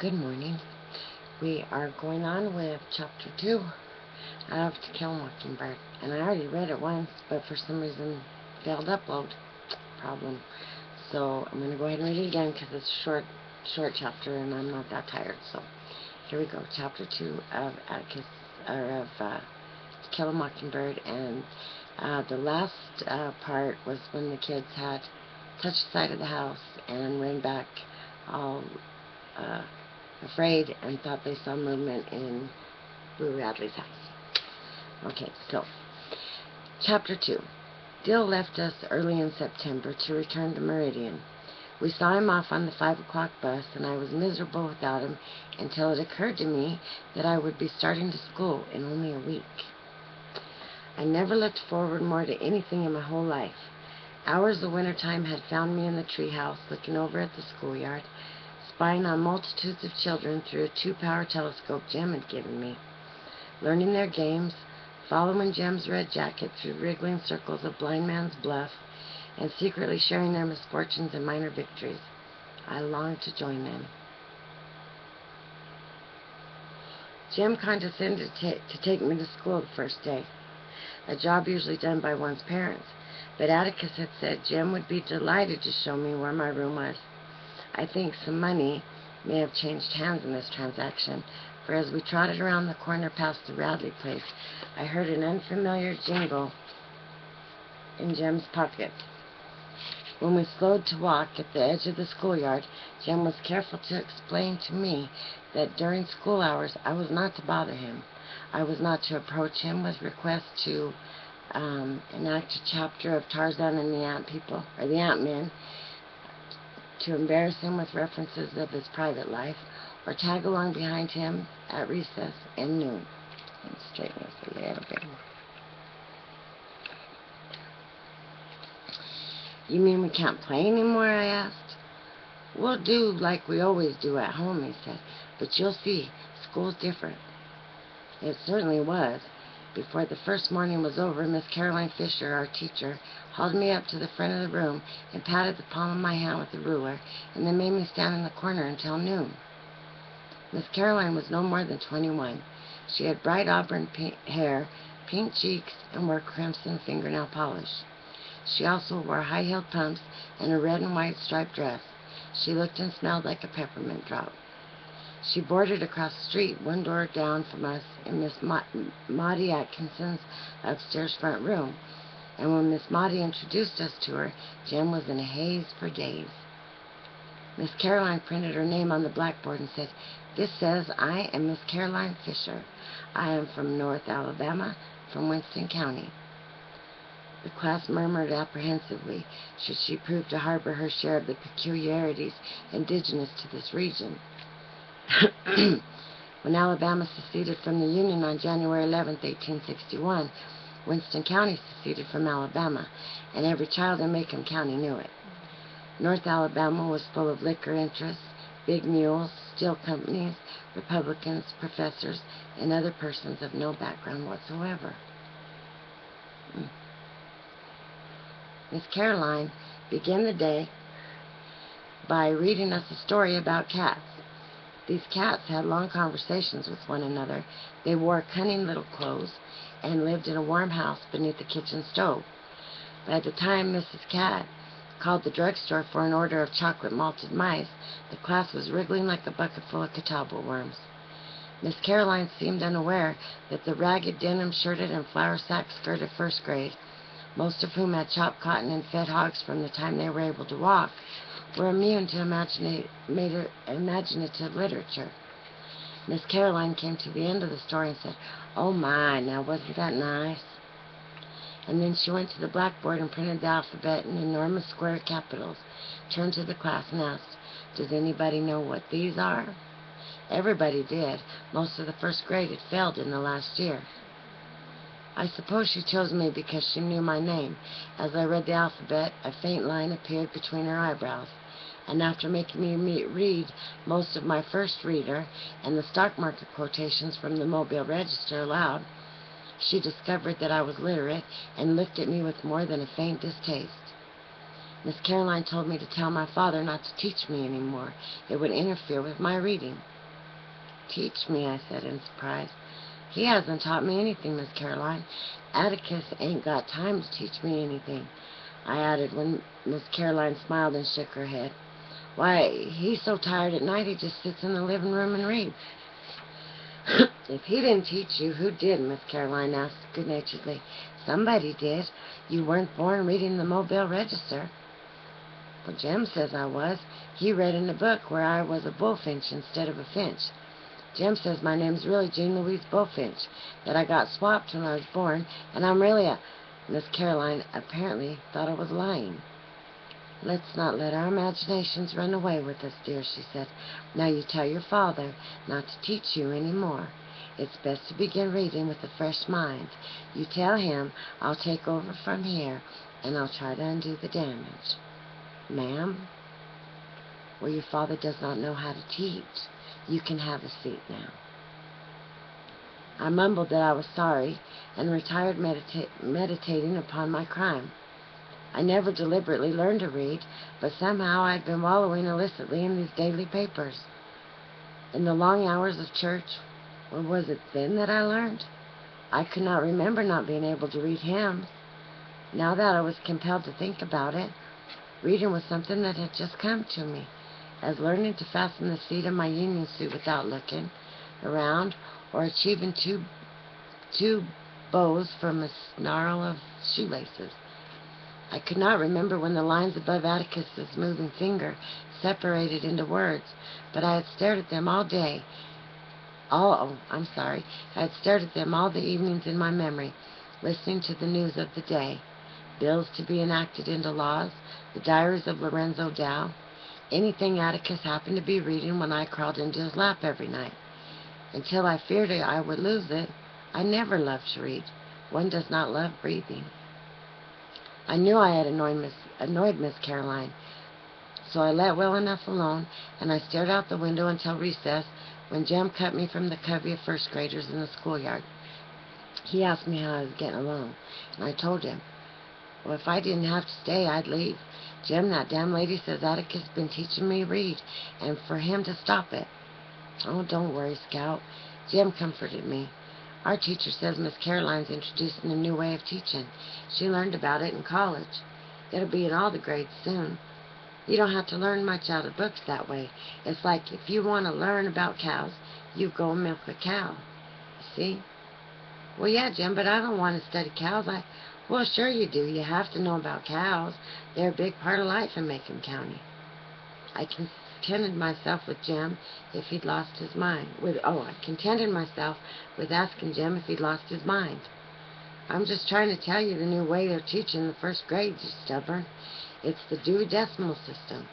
Good morning. We are going on with Chapter 2 of To Kill a Mockingbird. And I already read it once, but for some reason failed upload problem. So I'm going to go ahead and read it again because it's a short chapter and I'm not that tired. So here we go. Chapter 2 of To Kill a Mockingbird. And the last part was when the kids had touched the side of the house and ran back all afraid and thought they saw movement in Boo Radley's house. Okay, so Chapter 2. Dill left us early in September to return to Meridian. We saw him off on the 5 o'clock bus, and I was miserable without him until it occurred to me that I would be starting to school in only a week. I never looked forward more to anything in my whole life. Hours of wintertime had found me in the treehouse, looking over at the schoolyard, spying on multitudes of children through a 2-power telescope Jem had given me, learning their games, following Jem's red jacket through wriggling circles of Blind Man's Bluff, and secretly sharing their misfortunes and minor victories. I longed to join them. Jem condescended to take me to school the first day, a job usually done by one's parents, but Atticus had said Jem would be delighted to show me where my room was. I think some money may have changed hands in this transaction, for as we trotted around the corner past the Radley place, I heard an unfamiliar jingle in Jem's pocket. When we slowed to walk at the edge of the schoolyard, Jem was careful to explain to me that during school hours I was not to bother him. I was not to approach him with requests to enact a chapter of Tarzan and the Ant-Men, to embarrass him with references of his private life, or tag along behind him at recess and noon. Let me straighten this a little bit. You mean we can't play anymore? I asked. We'll do like we always do at home, he said, but you'll see, school's different. It certainly was. Before the first morning was over, Miss Caroline Fisher, our teacher, hauled me up to the front of the room and patted the palm of my hand with a ruler, and then made me stand in the corner until noon. Miss Caroline was no more than 21. She had bright auburn hair, pink cheeks, and wore crimson fingernail polish. She also wore high-heeled pumps and a red and white striped dress. She looked and smelled like a peppermint drop. She boarded across the street, one door down from us, in Miss Maudie Atkinson's upstairs front room. And when Miss Maudie introduced us to her, Jem was in a haze for days. Miss Caroline printed her name on the blackboard and said, "This says I am Miss Caroline Fisher. I am from North Alabama, from Winston County." The class murmured apprehensively, should she prove to harbor her share of the peculiarities indigenous to this region. When Alabama seceded from the Union on January 11, 1861, Winston County seceded from Alabama, and every child in Macomb County knew it. North Alabama was full of liquor interests, big mules, steel companies, Republicans, professors, and other persons of no background whatsoever. Miss Caroline began the day by reading us a story about cats. These cats had long conversations with one another. They wore cunning little clothes and lived in a warm house beneath the kitchen stove. By the time Mrs. Cat called the drugstore for an order of chocolate malted mice, the class was wriggling like a bucket full of catawba worms. Miss Caroline seemed unaware that the ragged denim-shirted and flour-sack-skirted first grade, most of whom had chopped cotton and fed hogs from the time they were able to walk, were immune to imaginative literature. Miss Caroline came to the end of the story and said, "Oh my, now wasn't that nice?" And then she went to the blackboard and printed the alphabet in enormous square capitals, turned to the class and asked, "Does anybody know what these are?" Everybody did. Most of the first grade had failed in the last year. I suppose she chose me because she knew my name. As I read the alphabet, a faint line appeared between her eyebrows, and after making me read most of my first reader and the stock market quotations from the Mobile Register aloud, she discovered that I was literate and looked at me with more than a faint distaste. Miss Caroline told me to tell my father not to teach me anymore. It would interfere with my reading. teach me?" I said in surprise. "He hasn't taught me anything, Miss Caroline. Atticus ain't got time to teach me anything," I added when Miss Caroline smiled and shook her head. "Why, he's so tired at night he just sits in the living room and reads." "If he didn't teach you, who did?" Miss Caroline asked good-naturedly. "Somebody did. You weren't born reading the Mobile Register." "Well, Jim says I was. He read in a book where I was a bullfinch instead of a finch. Jim says my name's really Jean Louise Bullfinch, that I got swapped when I was born, and I'm really a—" Miss Caroline apparently thought I was lying. "Let's not let our imaginations run away with us, dear," she said. "Now you tell your father not to teach you any more. It's best to begin reading with a fresh mind. You tell him I'll take over from here, and I'll try to undo the damage." "Ma'am?" "Well, your father does not know how to teach. You can have a seat now." I mumbled that I was sorry, and retired meditating upon my crime. I never deliberately learned to read, but somehow I had been wallowing illicitly in these daily papers. In the long hours of church, or was it then that I learned? I could not remember not being able to read hymns. Now that I was compelled to think about it, reading was something that had just come to me, as learning to fasten the seat of my union suit without looking around, or achieving two bows from a snarl of shoelaces. I could not remember when the lines above Atticus's moving finger separated into words, but I had stared at them all day. I had stared at them all the evenings in my memory, listening to the news of the day, bills to be enacted into laws, the diaries of Lorenzo Dow, anything Atticus happened to be reading when I crawled into his lap every night. Until I feared I would lose it, I never loved to read. One does not love breathing. I knew I had annoyed Miss Caroline, so I let well enough alone, and I stared out the window until recess, when Jem cut me from the covey of first graders in the schoolyard. He asked me how I was getting along, and I told him. Well, if I didn't have to stay, I'd leave. "Jem, that damn lady says Atticus has been teaching me to read, and for him to stop it." "Oh, don't worry, Scout." Jem comforted me. "Our teacher says Miss Caroline's introducing a new way of teaching. She learned about it in college. It'll be in all the grades soon. You don't have to learn much out of books that way. It's like if you want to learn about cows, you go milk a cow. See?" "Well, yeah, Jem, but I don't want to study cows. Well, sure you do. You have to know about cows. They're a big part of life in Macomb County." I contented myself with Jem if he'd lost his mind. I contented myself with asking Jem if he'd lost his mind. "I'm just trying to tell you the new way they're teaching the first grade, you stubborn. It's the Dewey Decimal System."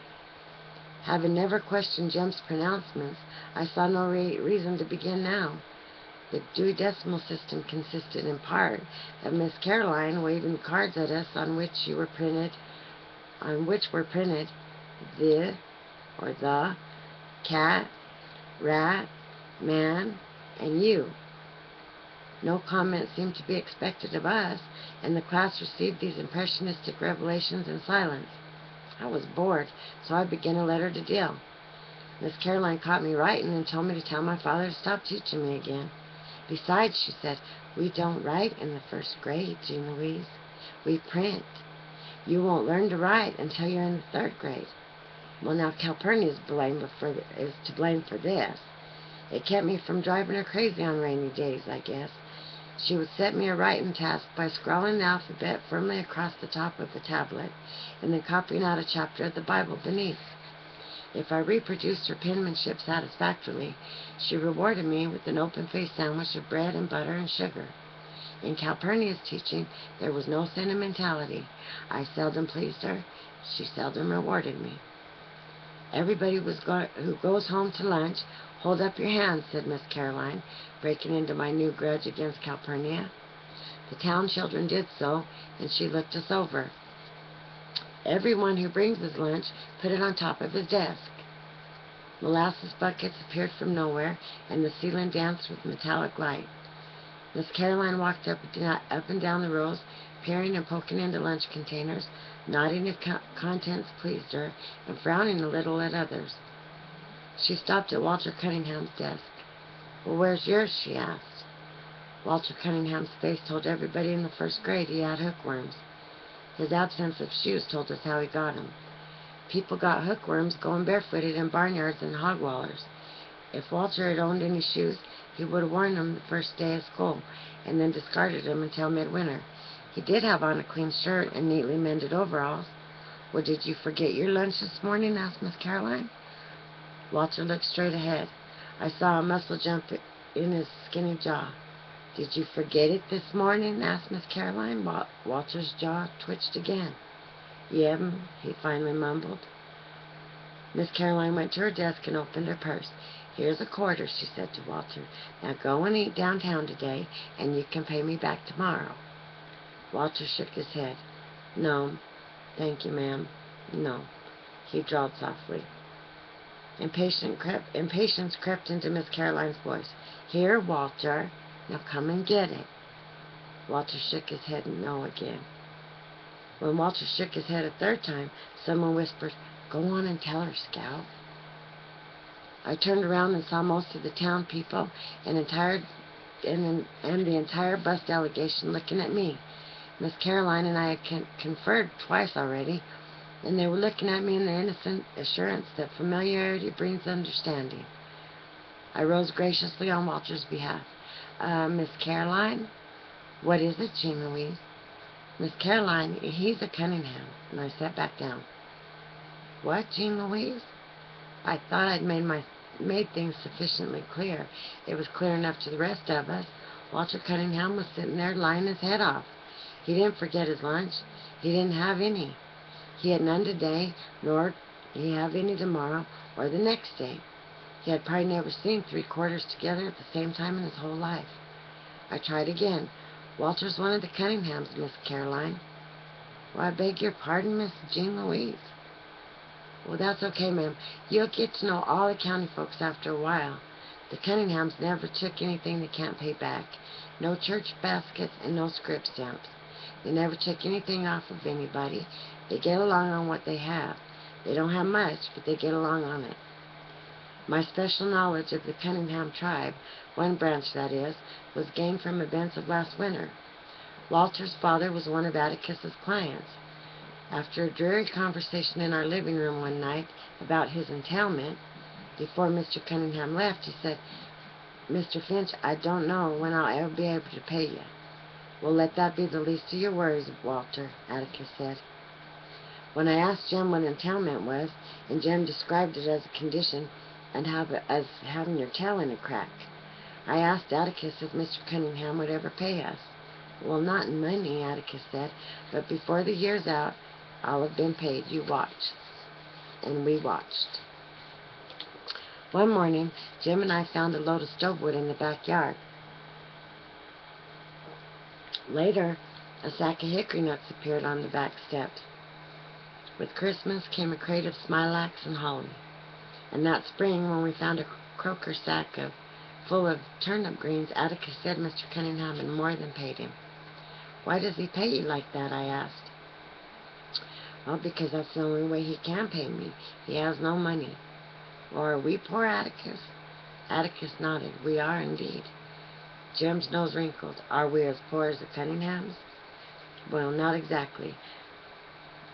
Having never questioned Jem's pronouncements, I saw no reason to begin now. The Dewey Decimal System consisted in part of Miss Caroline waving cards at us on which were printed the or the, cat, rat, man, and you. No comment seemed to be expected of us, and the class received these impressionistic revelations in silence. I was bored, so I began a letter to Dill. Miss Caroline caught me writing and told me to tell my father to stop teaching me again. "Besides," she said, "we don't write in the first grade, Jean Louise. We print. You won't learn to write until you're in the third grade." Well, now Calpurnia is to blame for this. It kept me from driving her crazy on rainy days, I guess. She would set me a writing task by scrawling the alphabet firmly across the top of the tablet, and then copying out a chapter of the Bible beneath. If I reproduced her penmanship satisfactorily, she rewarded me with an open-faced sandwich of bread and butter and sugar. In Calpurnia's teaching, there was no sentimentality. I seldom pleased her. She seldom rewarded me. "Everybody who goes home to lunch, hold up your hands," said Miss Caroline, breaking into my new grudge against Calpurnia. The town children did so, and she looked us over. "Everyone who brings his lunch, put it on top of his desk." Molasses buckets appeared from nowhere, and the ceiling danced with metallic light. Miss Caroline walked up and down the rows, peering and poking into lunch containers, nodding if contents pleased her, and frowning a little at others. She stopped at Walter Cunningham's desk. Well, where's yours? She asked. Walter Cunningham's face told everybody in the first grade he had hookworms. His absence of shoes told us how he got them. People got hookworms going barefooted in barnyards and hog wallers. If Walter had owned any shoes, he would have worn them the first day of school, and then discarded them until midwinter. He did have on a clean shirt and neatly mended overalls. Well, did you forget your lunch this morning? Asked Miss Caroline. Walter looked straight ahead. I saw a muscle jump in his skinny jaw. Did you forget it this morning? Asked Miss Caroline. Walter's jaw twitched again. Yep, he finally mumbled. Miss Caroline went to her desk and opened her purse. Here's a quarter, she said to Walter. Now go and eat downtown today, and you can pay me back tomorrow. Walter shook his head. No, thank you, ma'am. No, he drawled softly. Impatience crept into Miss Caroline's voice. Here, Walter. Now come and get it. Walter shook his head no again. When Walter shook his head a third time, someone whispered, Go on and tell her, Scout. I turned around and saw most of the town people and the entire bus delegation looking at me. Miss Caroline and I had conferred twice already, and they were looking at me in their innocent assurance that familiarity brings understanding. I rose graciously on Walter's behalf. Miss Caroline? What is it, Jean Louise? Miss Caroline, he's a Cunningham. And I sat back down. What, Jean Louise? I thought I'd made things sufficiently clear. It was clear enough to the rest of us. Walter Cunningham was sitting there lying his head off. He didn't forget his lunch. He didn't have any. He had none today, nor did he have any tomorrow or the next day. He had probably never seen 3 quarters together at the same time in his whole life. I tried again. Walter's one of the Cunninghams, Miss Caroline. Well, I beg your pardon, Miss Jean Louise. Well, that's okay, ma'am. You'll get to know all the county folks after a while. The Cunninghams never took anything they can't pay back. No church baskets and no script stamps. They never took anything off of anybody. They get along on what they have. They don't have much, but they get along on it. My special knowledge of the Cunningham tribe, one branch that is, was gained from events of last winter. Walter's father was one of Atticus's clients. After a dreary conversation in our living room one night about his entailment, before Mr. Cunningham left, he said, Mr. Finch, I don't know when I'll ever be able to pay you. Well, let that be the least of your worries, Walter, Atticus said. When I asked Jim what entailment was, and Jim described it as a condition and as having your tail in a crack, I asked Atticus if Mr. Cunningham would ever pay us. Well, not in money, Atticus said, but before the year's out, I'll have been paid. You watch. And we watched. One morning, Jim and I found a load of stovewood in the backyard. Later, a sack of hickory nuts appeared on the back steps. With Christmas came a crate of smilax and holly. And that spring, when we found a croaker sack full of turnip greens, Atticus said Mr. Cunningham had more than paid him. Why does he pay you like that? I asked. Well, because that's the only way he can pay me. He has no money. Or are we poor, Atticus? Atticus nodded. We are indeed. Jim's nose wrinkled. Are we as poor as the Cunninghams? Well, not exactly.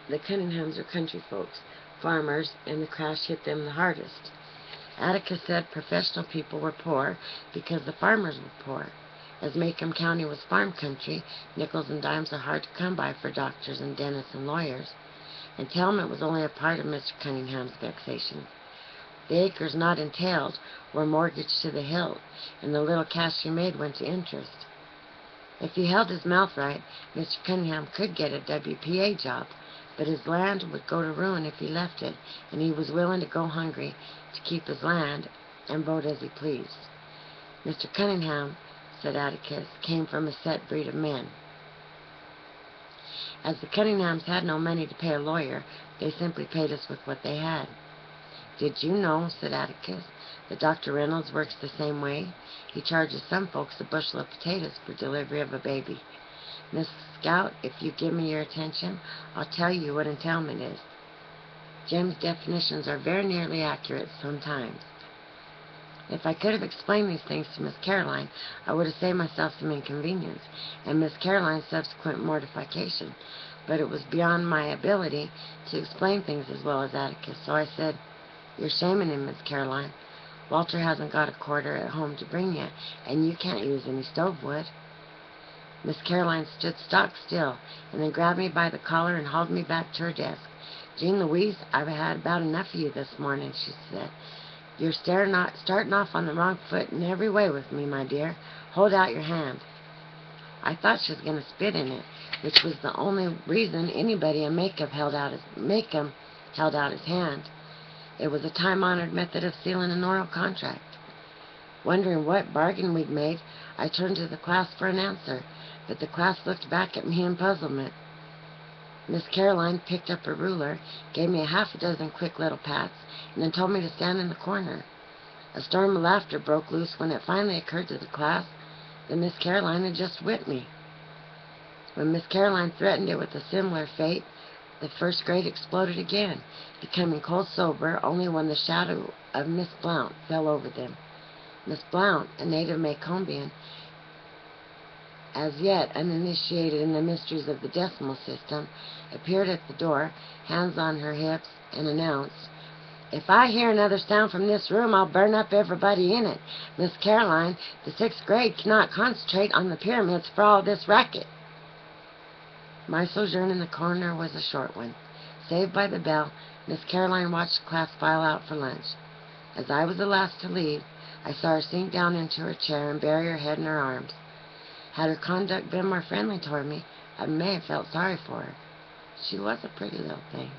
The Cunninghams are country folks, farmers, and the crash hit them the hardest. Atticus said professional people were poor because the farmers were poor. As Macomb County was farm country, nickels and dimes are hard to come by for doctors and dentists and lawyers. Entailment was only a part of Mr. Cunningham's vexation. The acres not entailed were mortgaged to the hilt, and the little cash he made went to interest. If he held his mouth right, Mr. Cunningham could get a WPA job, but his land would go to ruin if he left it, and he was willing to go hungry to keep his land and vote as he pleased. Mr. Cunningham, said Atticus, came from a set breed of men. As the Cunninghams had no money to pay a lawyer, they simply paid us with what they had. Did you know, said Atticus, that Dr. Reynolds works the same way? He charges some folks a bushel of potatoes for delivery of a baby. Miss Scout, if you give me your attention, I'll tell you what entailment is. Jim's definitions are very nearly accurate sometimes. If I could have explained these things to Miss Caroline, I would have saved myself some inconvenience, and Miss Caroline's subsequent mortification. But it was beyond my ability to explain things as well as Atticus, so I said, "You're shaming him, Miss Caroline. Walter hasn't got a quarter at home to bring you, and you can't use any stove wood." Miss Caroline stood stock still, and then grabbed me by the collar and hauled me back to her desk. "Jean Louise, I've had about enough of you this morning," she said. "You're starting off on the wrong foot in every way with me, my dear. Hold out your hand." I thought she was going to spit in it, which was the only reason anybody in Macomb held out his hand. It was a time-honored method of sealing an oral contract. Wondering what bargain we'd made, I turned to the class for an answer, but the class looked back at me in puzzlement. Miss Caroline picked up her ruler, gave me a half a dozen quick little pats, and then told me to stand in the corner. A storm of laughter broke loose when it finally occurred to the class that Miss Caroline had just whipped me. When Miss Caroline threatened it with a similar fate, the first grade exploded again, becoming cold sober only when the shadow of Miss Blount fell over them. Miss Blount, a native Macombian, as yet uninitiated in the mysteries of the decimal system, appeared at the door, hands on her hips, and announced, "If I hear another sound from this room, I'll burn up everybody in it. Miss Caroline, the 6th grade cannot concentrate on the pyramids for all this racket." My sojourn in the corner was a short one. Saved by the bell, Miss Caroline watched the class file out for lunch. As I was the last to leave, I saw her sink down into her chair and bury her head in her arms. Had her conduct been more friendly toward me, I may have felt sorry for her. She was a pretty little thing.